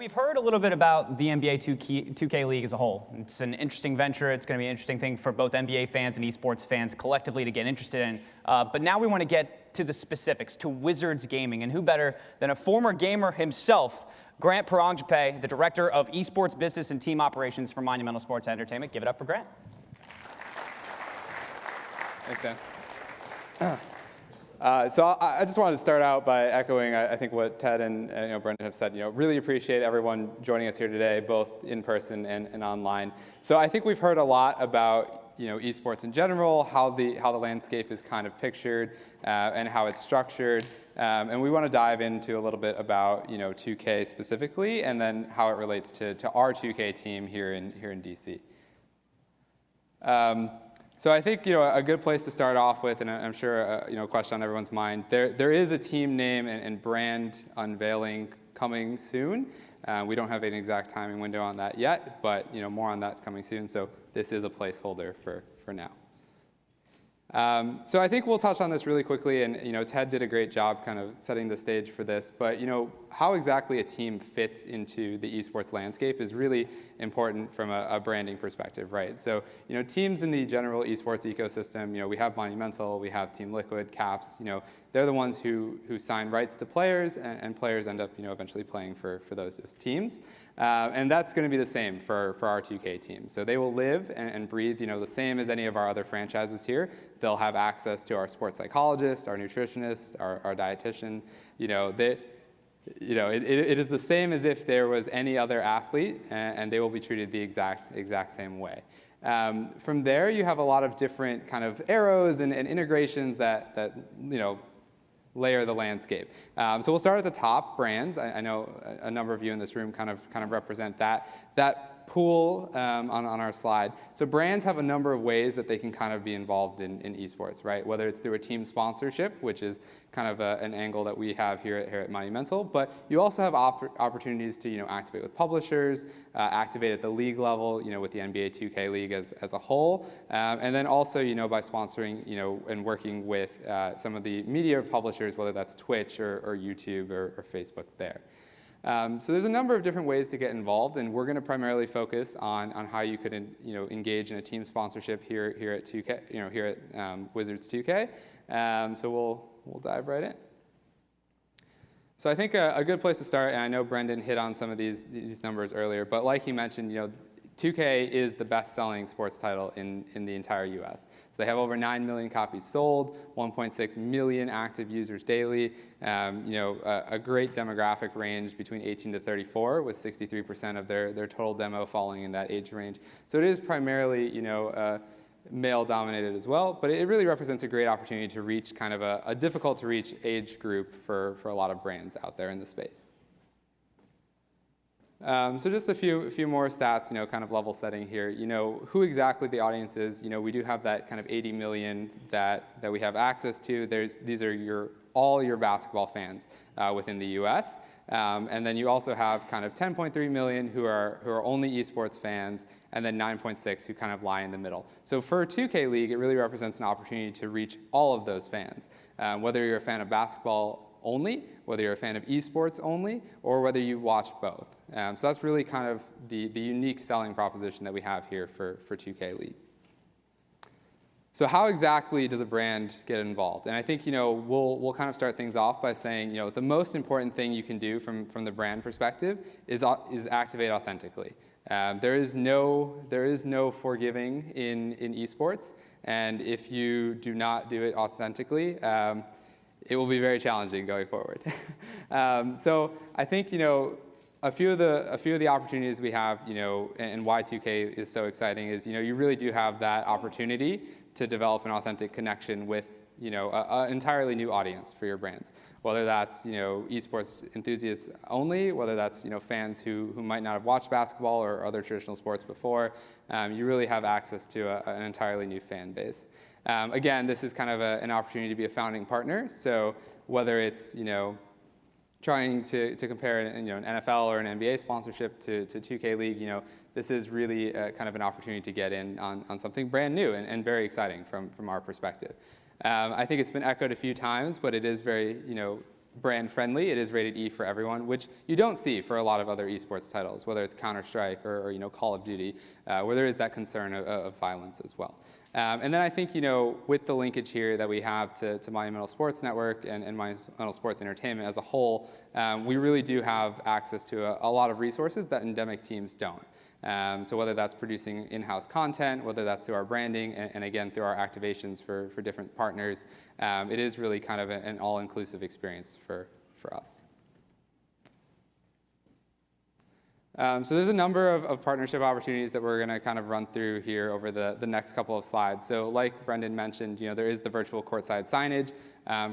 we've heard a little bit about the NBA 2K League as a whole. It's an interesting venture. It's going to be an interesting thing for both NBA fans and esports fans collectively to get interested in. But now we want to get to the specifics, to Wizards Gaming. And who better than a former gamer himself, Grant Paranjape, the Director of Esports Business and Team Operations for Monumental Sports Entertainment. Give it up for Grant. Thanks, Dan. So I just wanted to start out by echoing, I think, what Ted and Brendan have said. Really appreciate everyone joining us here today, both in person and online. So I think we've heard a lot about esports in general, how the landscape is kind of pictured, and how it's structured. And we want to dive into a little bit about 2K specifically, and then how it relates to our 2K team here in DC. So I think a good place to start off with, and I'm sure a question on everyone's mind. There is a team name and brand unveiling coming soon. We don't have an exact timing window on that yet, but more on that coming soon. So this is a placeholder for now. So I think we'll touch on this really quickly, and Ted did a great job kind of setting the stage for this. But how exactly a team fits into the esports landscape is really important from a branding perspective, right? So teams in the general esports ecosystem, we have Monumental, we have Team Liquid, Caps. They're the ones who sign rights to players, and players end up eventually playing for those teams. And that's going to be the same for our 2K team. So they will live and breathe the same as any of our other franchises here. They'll have access to our sports psychologists, our nutritionists, our dietitian. It is the same as if there was any other athlete, and they will be treated the exact same way. From there, you have a lot of different kind of arrows and integrations that layer the landscape. So we'll start at the top, brands. I know a number of you in this room kind of represent that pool on our slide. So brands have a number of ways that they can kind of be involved in esports, right? Whether it's through a team sponsorship, which is kind of an angle that we have here at Monumental, but you also have opportunities to activate with publishers, activate at the league level, with the NBA 2K League as a whole, and then also by sponsoring and working with some of the media publishers, whether that's Twitch or YouTube or Facebook there. So there's a number of different ways to get involved, and we're going to primarily focus on how you could engage in a team sponsorship here at 2K, here at Wizards 2K. So we'll dive right in. So I think a good place to start, and I know Brendan hit on some of these numbers earlier, but like he mentioned, 2K is the best-selling sports title in the entire US. So they have over 9 million copies sold, 1.6 million active users daily, a great demographic range between 18 to 34, with 63% of their total demo falling in that age range. So it is primarily, male-dominated as well, but it really represents a great opportunity to reach kind of a difficult-to-reach age group for a lot of brands out there in the space. So just a few more stats, kind of level setting here. Who exactly the audience is. We do have that kind of 80 million that we have access to. These are all your basketball fans within the U.S. And then you also have kind of 10.3 million who are only esports fans, and then 9.6 who kind of lie in the middle. So for 2K League, it really represents an opportunity to reach all of those fans, whether you're a fan of basketball only, whether you're a fan of esports only, or whether you watch both. So that's really kind of the unique selling proposition that we have here for 2K League. So how exactly does a brand get involved? And I think we'll kind of start things off by saying the most important thing you can do from the brand perspective is activate authentically. There is no forgiving in esports, and if you do not do it authentically, it will be very challenging going forward. So I think a few of the opportunities we have, and why 2K is so exciting is you really do have that opportunity to develop an authentic connection with an entirely new audience for your brands. Whether that's esports enthusiasts only, whether that's fans who might not have watched basketball or other traditional sports before, you really have access to an entirely new fan base. Again, this is kind of an opportunity to be a founding partner. So whether it's trying to compare an NFL or an NBA sponsorship to 2K League, this is really kind of an opportunity to get in on something brand new and very exciting from our perspective. I think it's been echoed a few times, but it is very brand friendly. It is rated E for everyone, which you don't see for a lot of other esports titles, whether it's Counter-Strike or Call of Duty, where there is that concern of violence as well. And then I think, with the linkage here that we have to Monumental Sports Network and Monumental Sports Entertainment as a whole, we really do have access to a lot of resources that endemic teams don't. So whether that's producing in-house content, whether that's through our branding, and again, through our activations for different partners, it is really kind of an all-inclusive experience for us. So there's a number of partnership opportunities that we're going to kind of run through here over the next couple of slides. So like Brendan mentioned, there is the virtual courtside signage.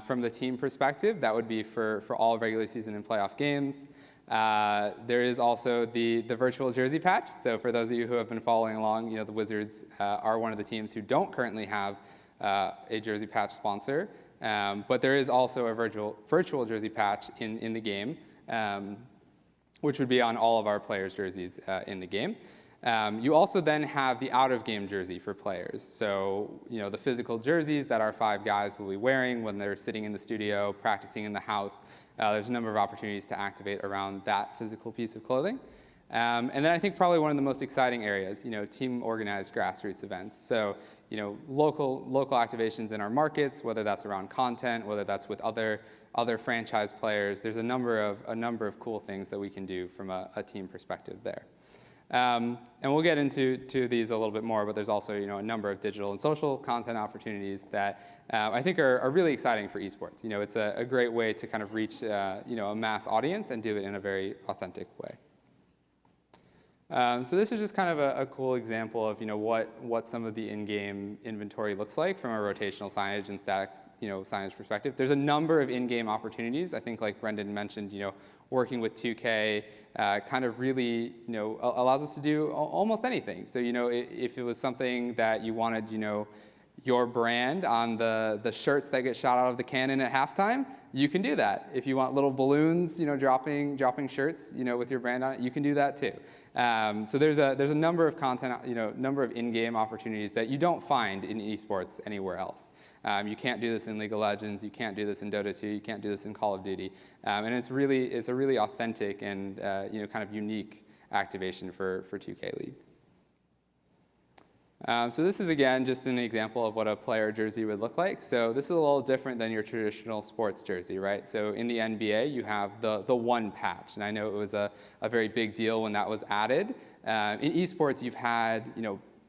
From the team perspective, that would be for all regular season and playoff games. There is also the virtual jersey patch. So for those of you who have been following along, the Wizards are one of the teams who don't currently have a jersey patch sponsor. But there is also a virtual jersey patch in the game, which would be on all of our players' jerseys in the game. You also then have the out-of-game jersey for players. So, the physical jerseys that our 5 guys will be wearing when they're sitting in the studio, practicing in the house. There's a number of opportunities to activate around that physical piece of clothing. And then I think probably one of the most exciting areas, team-organized grassroots events. So, local activations in our markets, whether that's around content, whether that's with other franchise players. There's a number of cool things that we can do from a team perspective there. And we'll get into these a little bit more, but there's also a number of digital and social content opportunities that I think are really exciting for esports. It's a great way to kind of reach a mass audience and do it in a very authentic way. So this is just kind of a cool example of what some of the in-game inventory looks like from a rotational signage and static signage perspective. There's a number of in-game opportunities. I think like Brendan mentioned, working with 2K kind of really allows us to do almost anything. So if it was something that you wanted your brand on the shirts that get shot out of the cannon at halftime, you can do that. If you want little balloons, dropping shirts, with your brand on it, you can do that too. So there's a number of content, number of in-game opportunities that you don't find in esports anywhere else. You can't do this in League of Legends. You can't do this in Dota 2. You can't do this in Call of Duty. And it's a really authentic and kind of unique activation for 2K League. So this is, again, just an example of what a player jersey would look like. So this is a little different than your traditional sports jersey, right? So in the NBA, you have the one patch. And I know it was a very big deal when that was added. In esports, you've had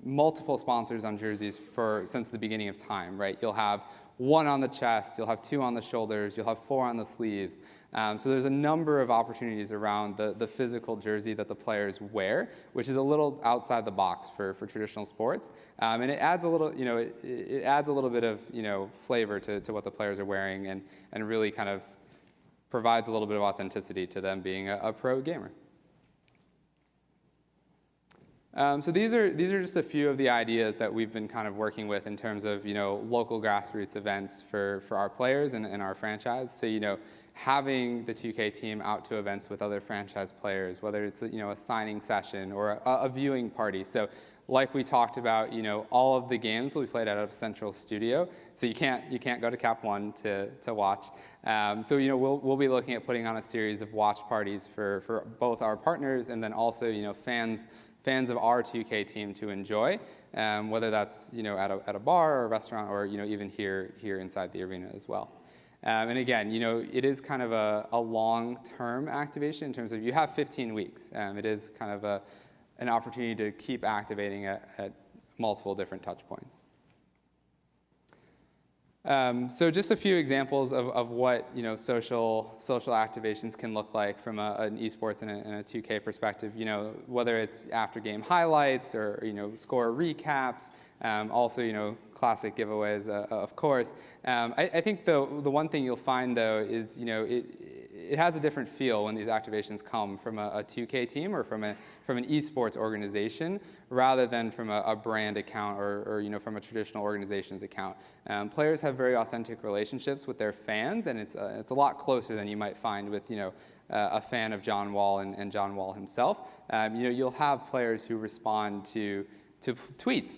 multiple sponsors on jerseys since the beginning of time, right? You'll have 1 on the chest, you'll have 2 on the shoulders, you'll have 4 on the sleeves. So there's a number of opportunities around the physical jersey that the players wear, which is a little outside the box for traditional sports. And it adds a little, it adds a little bit of, flavor to what the players are wearing and really kind of provides a little bit of authenticity to them being a pro gamer. So these are just a few of the ideas that we've been kind of working with in terms of local grassroots events for our players and our franchise. So having the 2K team out to events with other franchise players, whether it's a signing session or a viewing party. So like we talked about, all of the games will be played out of Central Studio. So you can't go to Cap One to watch. So we'll be looking at putting on a series of watch parties for both our partners and then also fans of our 2K team to enjoy, whether that's at a bar or a restaurant or even here inside the arena as well. And again, it is kind of a long-term activation in terms of you have 15 weeks. It is kind of an opportunity to keep activating at multiple different touch points. So just a few examples of what social activations can look like from an esports and a 2K perspective. Whether it's after game highlights or score recaps, also classic giveaways, of course. I think the one thing you'll find though is it has a different feel when these activations come from a 2K team or from an esports organization rather than from a brand account or from a traditional organization's account. Players have very authentic relationships with their fans, and it's a lot closer than you might find with a fan of John Wall and John Wall himself. You'll have players who respond to tweets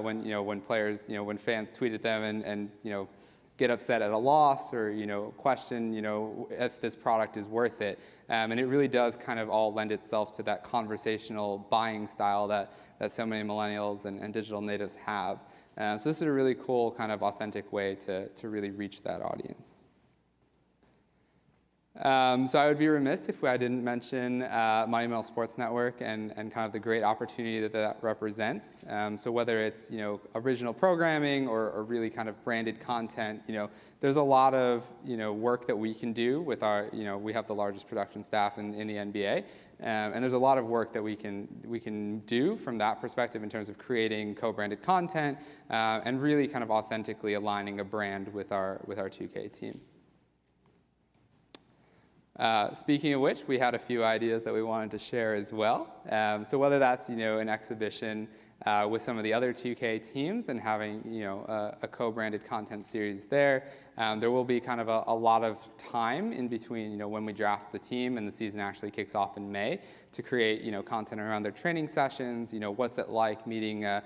when players when fans tweet at them and get upset at a loss or, question, if this product is worth it. And it really does kind of all lend itself to that conversational buying style that so many millennials and digital natives have. So this is a really cool kind of authentic way to really reach that audience. So I would be remiss if I didn't mention Monumental Sports Network and kind of the great opportunity that represents. So whether it's original programming or really kind of branded content, there's a lot of work that we can do with our we have the largest production staff in the NBA, and there's a lot of work that we can do from that perspective in terms of creating co-branded content and really kind of authentically aligning a brand with our 2K team. Speaking of which, we had a few ideas that we wanted to share as well. So whether that's an exhibition with some of the other 2K teams and having a co-branded content series there, there will be kind of a lot of time in between when we draft the team and the season actually kicks off in May to create content around their training sessions. What's it like meeting a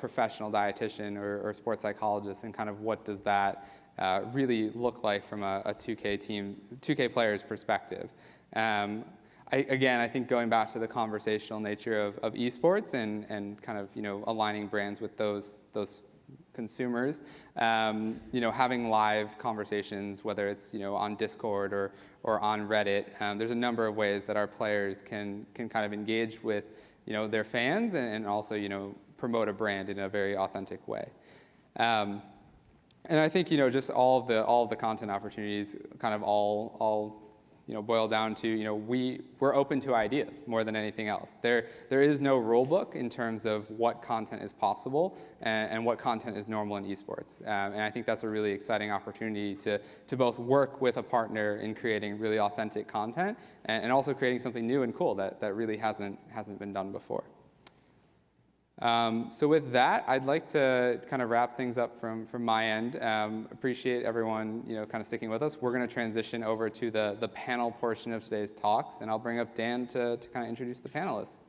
professional dietitian or sports psychologist, and kind of what does that really look like from a 2K player's perspective. Again, I think going back to the conversational nature of esports and kind of aligning brands with those consumers, having live conversations, whether it's on Discord or on Reddit, there's a number of ways that our players can kind of engage with their fans and also promote a brand in a very authentic way. And I think just all of the content opportunities kind of all boil down to we're open to ideas more than anything else. There is no rule book in terms of what content is possible and what content is normal in esports. And I think that's a really exciting opportunity to both work with a partner in creating really authentic content and also creating something new and cool that really hasn't been done before. So with that, I'd like to kind of wrap things up from my end. Appreciate everyone kind of sticking with us. We're going to transition over to the panel portion of today's talks, and I'll bring up Dan to kind of introduce the panelists.